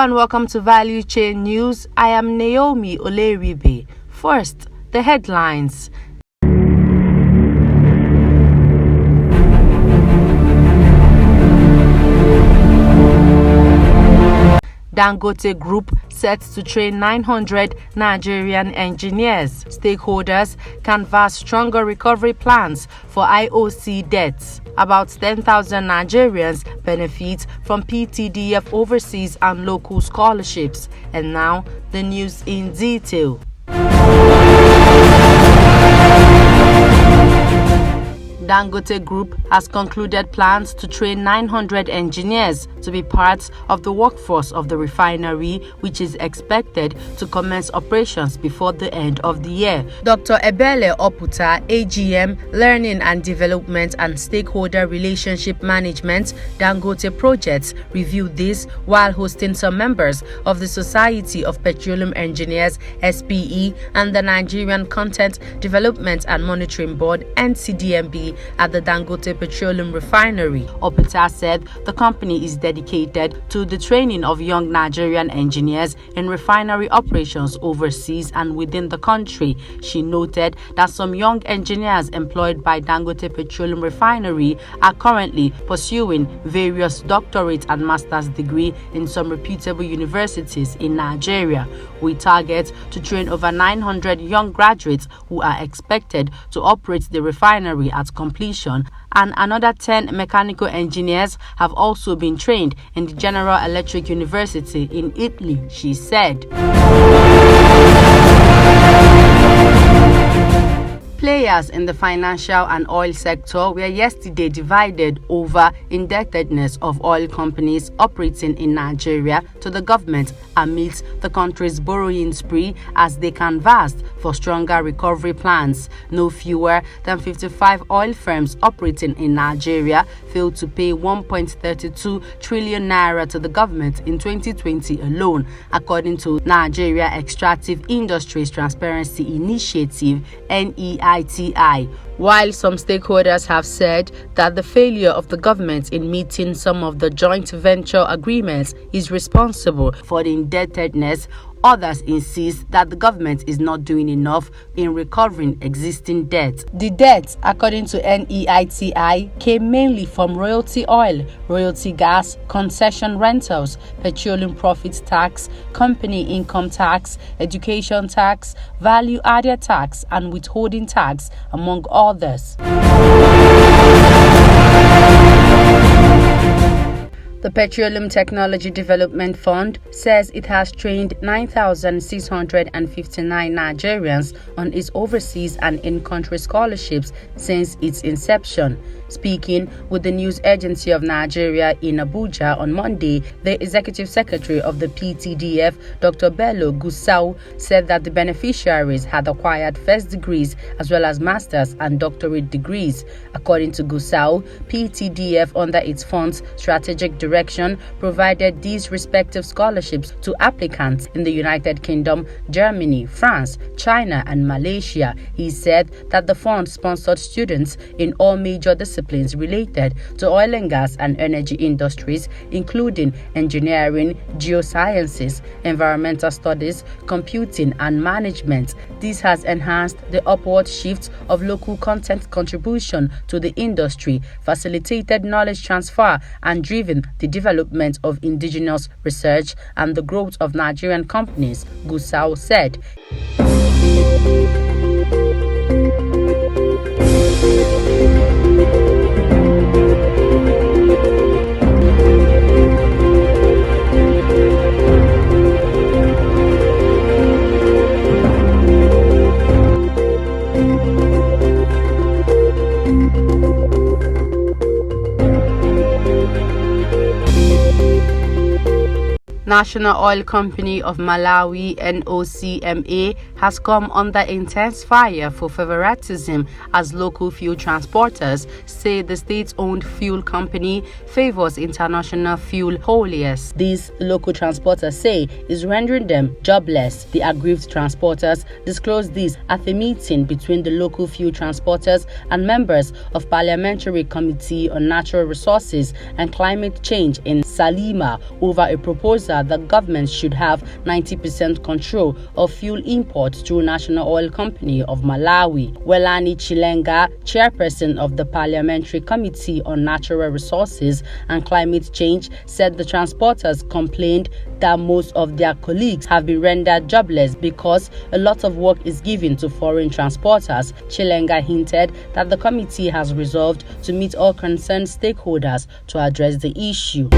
and welcome to Valuechain News. I am Naomi Oleribe. First, the headlines. Dangote Group set to train 900 Nigerian engineers. Stakeholders canvass stronger recovery plans for IOC debts. About 10,000 Nigerians benefit from PTDF overseas and local scholarships. And now, the news in detail. Dangote Group has concluded plans to train 900 engineers to be part of the workforce of the refinery, which is expected to commence operations before the end of the year. Dr. Ebele Oputa, AGM, Learning and Development and Stakeholder Relationship Management, Dangote Projects, reviewed this while hosting some members of the Society of Petroleum Engineers, SPE, and the Nigerian Content Development and Monitoring Board, NCDMB, at the Dangote Petroleum Refinery. Oputa said the company is dedicated to the training of young Nigerian engineers in refinery operations overseas and within the country. She noted that some young engineers employed by Dangote Petroleum Refinery are currently pursuing various doctorate and master's degree in some reputable universities in Nigeria. We target to train over 900 young graduates who are expected to operate the refinery at completion, and another 10 mechanical engineers have also been trained in the General Electric University in Italy, she said. Players in the financial and oil sector were yesterday divided over indebtedness of oil companies operating in Nigeria to the government amidst the country's borrowing spree as they canvassed for stronger recovery plans. No fewer than 55 oil firms operating in Nigeria failed to pay 1.32 trillion naira to the government in 2020 alone, according to Nigeria Extractive Industries Transparency Initiative, NEITI. While some stakeholders have said that the failure of the government in meeting some of the joint venture agreements is responsible for the indebtedness, others insist that the government is not doing enough in recovering existing debt. The debt, according to NEITI, came mainly from royalty oil, royalty gas, concession rentals, petroleum profit tax, company income tax, education tax, value-added tax, and withholding tax, among others. The Petroleum Technology Development Fund says it has trained 9,659 Nigerians on its overseas and in-country scholarships since its inception. Speaking with the news agency of Nigeria in Abuja on Monday, the executive secretary of the PTDF, Dr. Bello Gusau, said that the beneficiaries had acquired first degrees as well as master's and doctorate degrees. According to Gusau, PTDF, under its fund's strategic direction, provided these respective scholarships to applicants in the United Kingdom, Germany, France, China, and Malaysia. He said that the fund sponsored students in all major disciplines related to oil and gas and energy industries, including engineering, geosciences, environmental studies, computing, and management. This has enhanced the upward shift of local content contribution to the industry, facilitated knowledge transfer, and driven the development of indigenous research and the growth of Nigerian companies, Gusau said. National Oil Company of Malawi, NOCMA, has come under intense fire for favoritism as local fuel transporters say the state-owned fuel company favors international fuel hauliers. These local transporters say is rendering them jobless. The aggrieved transporters disclosed this at a meeting between the local fuel transporters and members of Parliamentary Committee on Natural Resources and Climate Change in Salima over a proposal Russia, the government should have 90% control of fuel imports through National Oil Company of Malawi. Welani Chilenga, chairperson of the Parliamentary Committee on Natural Resources and Climate Change, said the transporters complained that most of their colleagues have been rendered jobless because a lot of work is given to foreign transporters. Chilenga hinted that the committee has resolved to meet all concerned stakeholders to address the issue.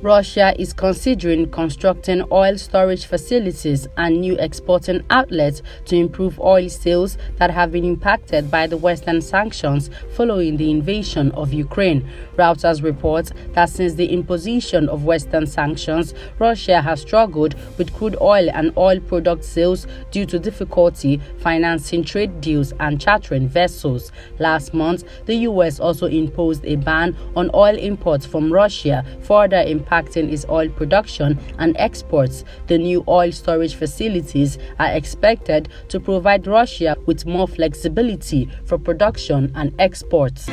Russia is considering constructing oil storage facilities and new exporting outlets to improve oil sales that have been impacted by the Western sanctions following the invasion of Ukraine. Reuters reports that since the imposition of Western sanctions, Russia has struggled with crude oil and oil product sales due to difficulty financing trade deals and chartering vessels. Last month, the US also imposed a ban on oil imports from Russia, further impacting its oil production and exports. The new oil storage facilities are expected to provide Russia with more flexibility for production and exports.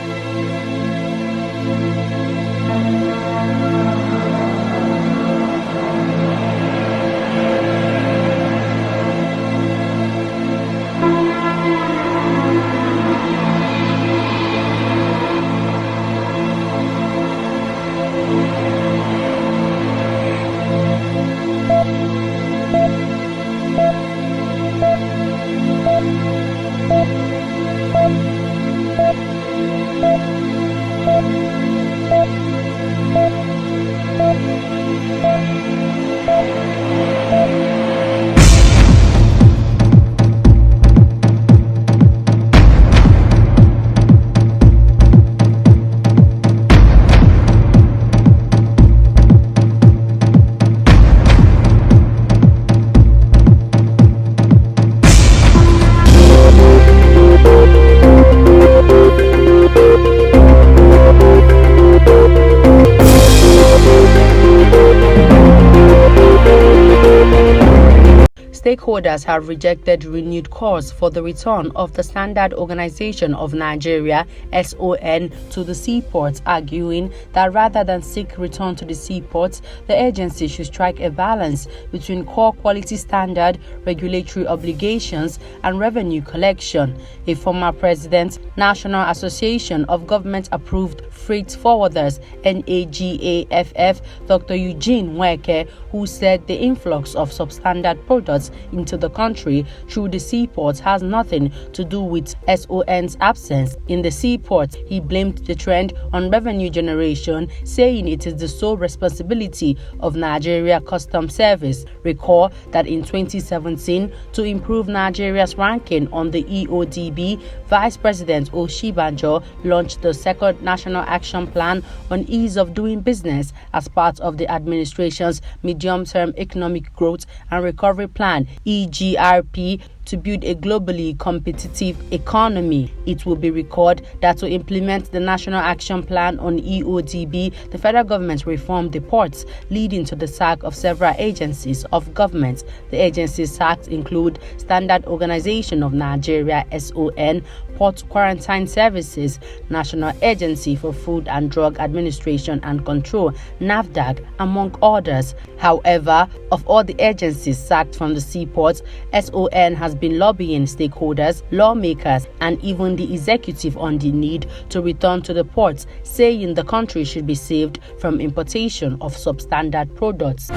Stakeholders have rejected renewed calls for the return of the Standard Organization of Nigeria (SON) to the seaports, arguing that rather than seek return to the seaports, the agency should strike a balance between core quality standard, regulatory obligations, and revenue collection. A former president, National Association of Government-Approved Freight Forwarders (NAGAFF), Dr. Eugene Nweke, who said the influx of substandard products into the country through the seaports has nothing to do with SON's absence in the seaports. He blamed the trend on revenue generation, saying it is the sole responsibility of Nigeria Customs Service. Recall that in 2017, to improve Nigeria's ranking on the EODB, Vice President Oshibanjo launched the second National Action Plan on Ease of Doing Business as part of the administration's Medium-Term Economic Growth and Recovery Plan (EGRP) to build a globally competitive economy. It will be recalled that to implement the National Action Plan on EODB, the federal government reformed the ports, leading to the sack of several agencies of government. The agencies sacked include Standard Organization of Nigeria (SON), Port Quarantine Services, National Agency for Food and Drug Administration and Control (NAFDAC), among others. However, of all the agencies sacked from the seaports, SON has been lobbying stakeholders, lawmakers, and even the executive on the need to return to the ports, saying the country should be saved from importation of substandard products.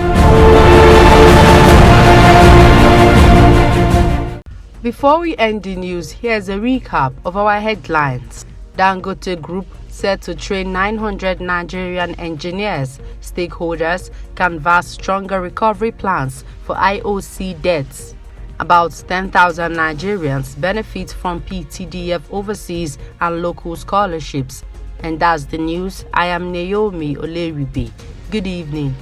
Before we end the news, here's a recap of our headlines. Dangote Group set to train 900 Nigerian engineers. Stakeholders canvass stronger recovery plans for IOC debts. About 10,000 Nigerians benefit from PTDF overseas and local scholarships. And that's the news. I am Naomi Oleribe. Good evening.